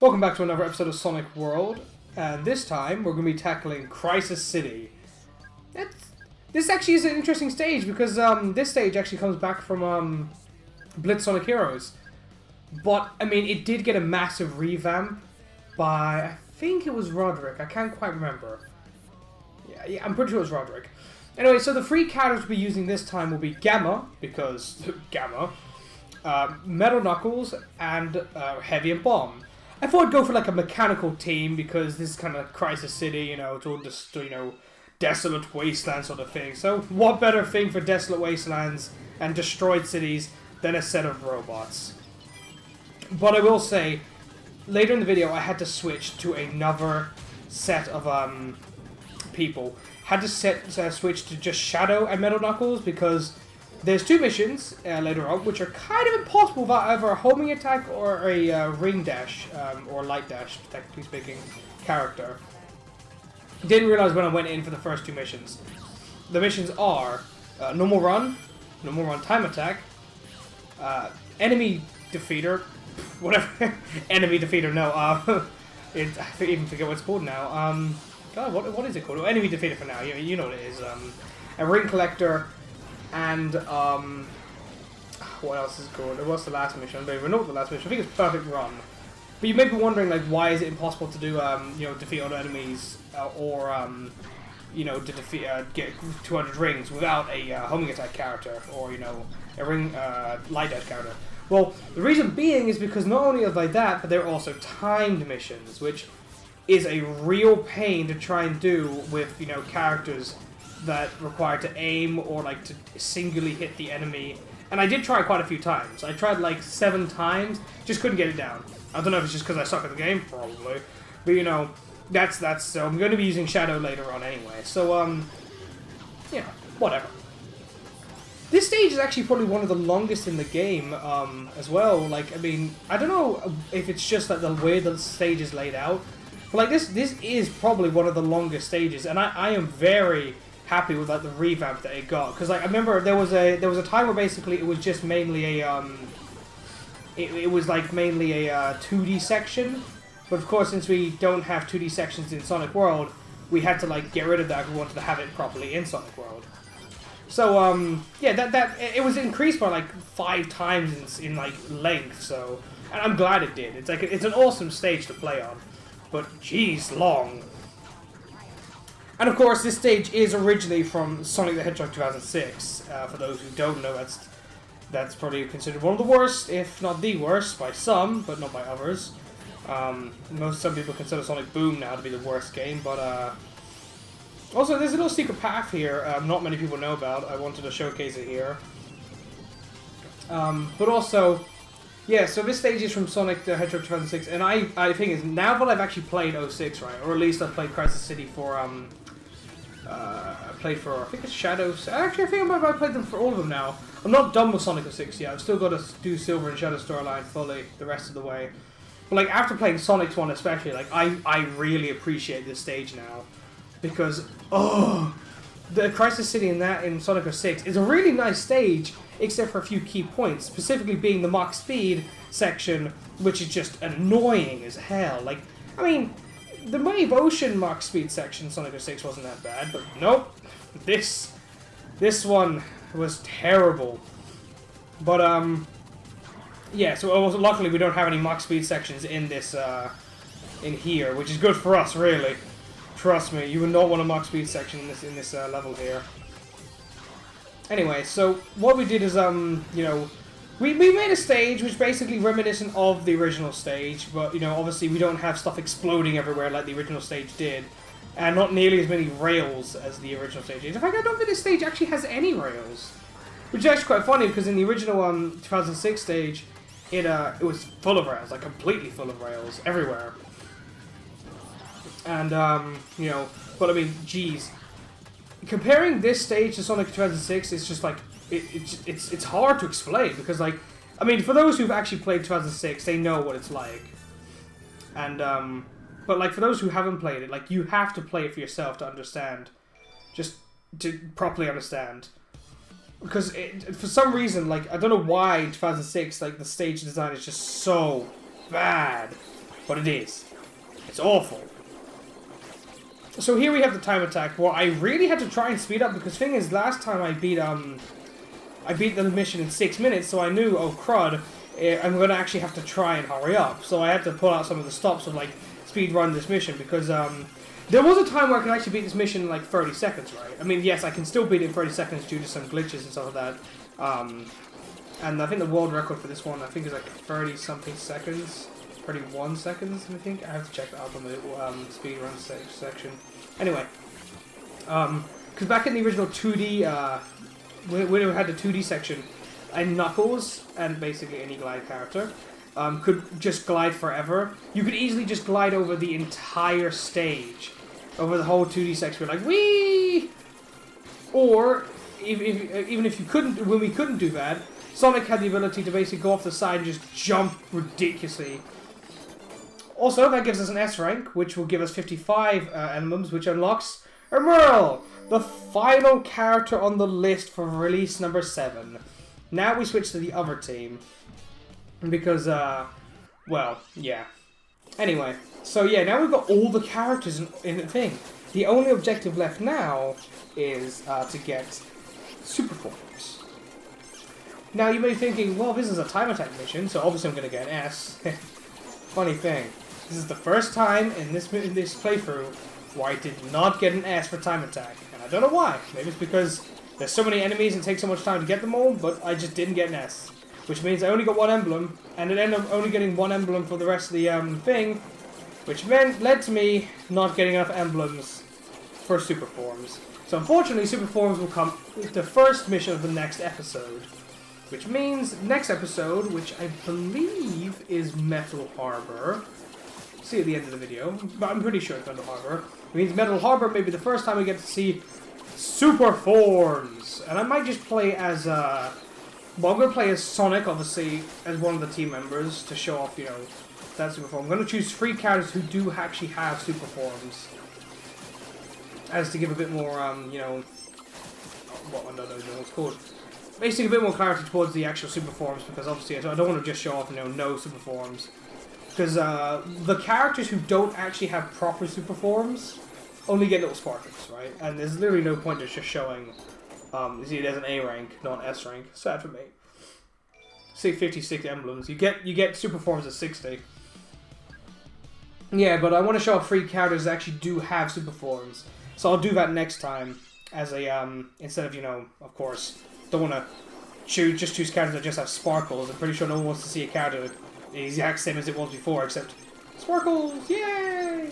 Welcome back to another episode of Sonic World, and this time we're going to be tackling Crisis City. This actually is an interesting stage because this stage actually comes back from Blitz Sonic Heroes. But, I mean, it did get a massive revamp by, I think it was Roderick, I can't quite remember. Yeah, I'm pretty sure it was Roderick. Anyway, so the three characters we'll be using this time will be Gamma, because Gamma, Metal Knuckles, and Heavy and Bomb. I thought I'd go for like a mechanical team because this is kind of Crisis City, you know, it's all just, you know, desolate wasteland sort of thing. So what better thing for desolate wastelands and destroyed cities than a set of robots? But I will say, later in the video I had to switch to another set of people. Had to switch to just Shadow and Metal Knuckles because there's two missions later on which are kind of impossible without either a homing attack or a ring dash, or light dash, technically speaking, character. Didn't realize when I went in for the first two missions. The missions are normal run time attack, enemy defeater, whatever, enemy defeater, no, I even forget what it's called now, God, what is it called? Enemy defeater for now, you know what it is, a ring collector, and, what else is it called? What's the last mission? I don't even know what the last mission. I think it's Perfect Run. But you may be wondering, like, why is it impossible to do, you know, defeat other enemies, or, you know, to defeat, get 200 rings without a homing attack character, or, you know, a ring, light dash character. Well, the reason being is because not only are they that, but they're also timed missions, which is a real pain to try and do with, you know, characters that require to aim or like to singularly hit the enemy. And I did try quite a few times. I tried like 7 times, just couldn't get it down. I don't know if it's just because I suck at the game, probably. But you know, that's so I'm going to be using Shadow later on anyway. So yeah, whatever. This stage is actually probably one of the longest in the game as well. Like, I mean, I don't know if it's just like the way the stage is laid out. But like this is probably one of the longest stages, and I am very happy with like the revamp that it got, because like I remember there was a time where basically it was just mainly a it was like mainly a 2D section, but of course since we don't have 2D sections in Sonic World, we had to like get rid of that if we wanted to have it properly in Sonic World. So yeah, that it was increased by like 5 times in like length, so, and I'm glad it did. It's like it's an awesome stage to play on, but geez, long. And of course, this stage is originally from Sonic the Hedgehog 2006. For those who don't know, that's probably considered one of the worst, if not the worst, by some, but not by others. Some people consider Sonic Boom now to be the worst game, but also there's a little secret path here not many people know about. I wanted to showcase it here. But also, yeah, so this stage is from Sonic the Hedgehog 2006, and I think is now that I've actually played 06, right, or at least I've played Crisis City for I played for, I think it's Shadows. Actually, I think I played them for all of them now. I'm not done with Sonic 06 yet. I've still got to do Silver and Shadow storyline fully the rest of the way. But like after playing Sonic's one especially, like I really appreciate this stage now, because the Crisis City in Sonic 06 is a really nice stage, except for a few key points, specifically being the Mach Speed section, which is just annoying as hell. Like, I mean, the Wave Ocean Mach Speed section in Sonic 06 wasn't that bad, but nope, this one was terrible. But yeah, so luckily we don't have any Mach Speed sections in this in here, which is good for us, really. Trust me, you would not want a Mach Speed section in this level here. Anyway, so what we did is you know, we made a stage which is basically reminiscent of the original stage, but, you know, obviously we don't have stuff exploding everywhere like the original stage did, and not nearly as many rails as the original stage did. In fact, I don't think this stage actually has any rails, which is actually quite funny, because in the original 2006 stage, it was full of rails, like completely full of rails, everywhere. And, you know, but I mean, geez. Comparing this stage to Sonic 2006 is just like, it's hard to explain, because like, I mean, for those who've actually played 2006, they know what it's like. And but like for those who haven't played it, like you have to play it for yourself to understand, just to properly understand. Because for some reason, like I don't know why in 2006, like the stage design is just so bad. but it is. It's awful. So here we have the time attack. Well, I really had to try and speed up because the thing is, last time I beat the mission in 6 minutes, so I knew, oh crud, I'm going to actually have to try and hurry up. So I had to pull out some of the stops of like speed run this mission because there was a time where I could actually beat this mission in like 30 seconds, right? I mean, yes, I can still beat it in 30 seconds due to some glitches and stuff like that. And I think the world record for this one, I think, is like 30 something seconds. 31 seconds, I think. I have to check that out on the speedrun section. Anyway, because back in the original 2D, when we had the 2D section, and Knuckles, and basically any glide character, could just glide forever. You could easily just glide over the entire stage, over the whole 2D section, like, whee! Or, even if you couldn't, when we couldn't do that, Sonic had the ability to basically go off the side and just jump ridiculously. Also, that gives us an S rank, which will give us 55 emblems, which unlocks Emerl, the final character on the list for release number 7. Now we switch to the other team. Because, well, yeah. Anyway, so yeah, now we've got all the characters in the thing. The only objective left now is to get super forms. Now you may be thinking, well, this is a time attack mission, so obviously I'm going to get an S. Funny thing. This is the first time in this playthrough where I did not get an S for time attack. And I don't know why. Maybe it's because there's so many enemies and it takes so much time to get them all, but I just didn't get an S. Which means I only got 1 emblem, and it ended up only getting 1 emblem for the rest of the thing, which led to me not getting enough emblems for super forms. So unfortunately, super forms will come with the first mission of the next episode. Which means next episode, which I believe is Metal Harbor. See at the end of the video, but I'm pretty sure it's Metal Harbor. It means Metal Harbor may be the first time we get to see super forms, and I might just play as well, I'm going to play as Sonic, obviously, as one of the team members to show off, you know, that super form. I'm going to choose 3 characters who do actually have super forms, as to give a bit more, you know, what I don't know what it's called. Basically, a bit more clarity towards the actual super forms, because obviously I don't want to just show off, you know, no super forms. Because the characters who don't actually have proper super forms only get little sparkles, right? And there's literally no point in just showing, you see, there's an A rank, not an S rank. Sad for me. See, 56 emblems. You get super forms at 60. Yeah, but I want to show off 3 characters that actually do have super forms. So I'll do that next time as a, instead of, you know, of course, don't want to choose characters that just have sparkles. I'm pretty sure no one wants to see a character the exact same as it was before, except sparkles, yay!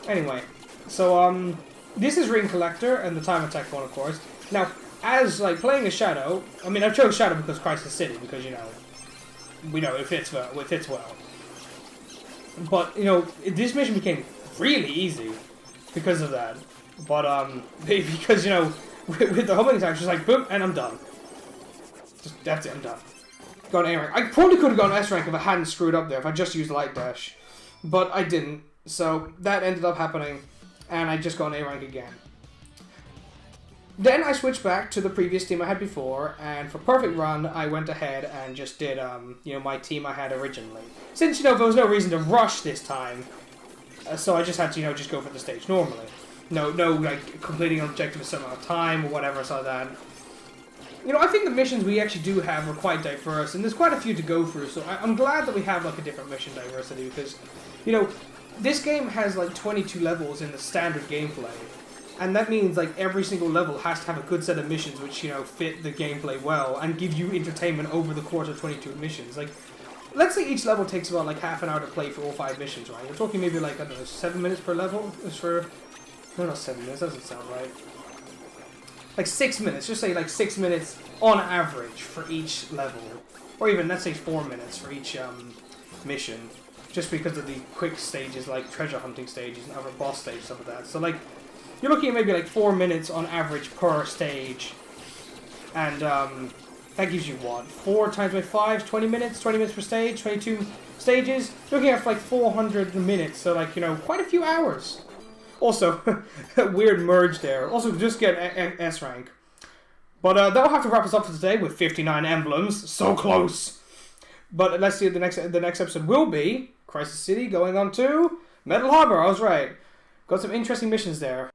Anyway, so this is Ring Collector and the time attack one, of course. Now, as like playing as Shadow, I mean, I chose Shadow because Crisis City, because you know, we know it fits well. But you know, this mission became really easy because of that. But because you know, with the homing attack, just like boom, and I'm done. Just, that's it, I'm done. Got an A rank. I probably could have got an S rank if I hadn't screwed up there, if I just used Light Dash. But I didn't, so that ended up happening, and I just got an A rank again. Then I switched back to the previous team I had before, and for Perfect Run, I went ahead and just did, you know, my team I had originally. Since, you know, there was no reason to rush this time, so I just had to, you know, just go for the stage normally. No, like, completing an objective in some amount of time or whatever, so that. You know, I think the missions we actually do have are quite diverse, and there's quite a few to go through, so I'm glad that we have, like, a different mission diversity, because, you know, this game has, like, 22 levels in the standard gameplay, and that means, like, every single level has to have a good set of missions which, you know, fit the gameplay well, and give you entertainment over the course of 22 missions. Like, let's say each level takes about, like, half an hour to play for all 5 missions, right? We're talking maybe, like, I don't know, 7 minutes per level? No, not 7 minutes, that doesn't sound right. Like 6 minutes, just say like 6 minutes on average for each level. Or even, let's say 4 minutes for each mission. Just because of the quick stages, like treasure hunting stages and other boss stages, stuff like that. So like, you're looking at maybe like 4 minutes on average per stage. And that gives you what? 4 times by 5, 20 minutes? 20 minutes per stage, 22 stages? You're looking at like 400 minutes, so like, you know, quite a few hours. Also, weird merge there. Also, just get S rank. But that'll have to wrap us up for today with 59 emblems. So close! But let's see, the next episode will be Crisis City, going on to Metal Harbor. I was right. Got some interesting missions there.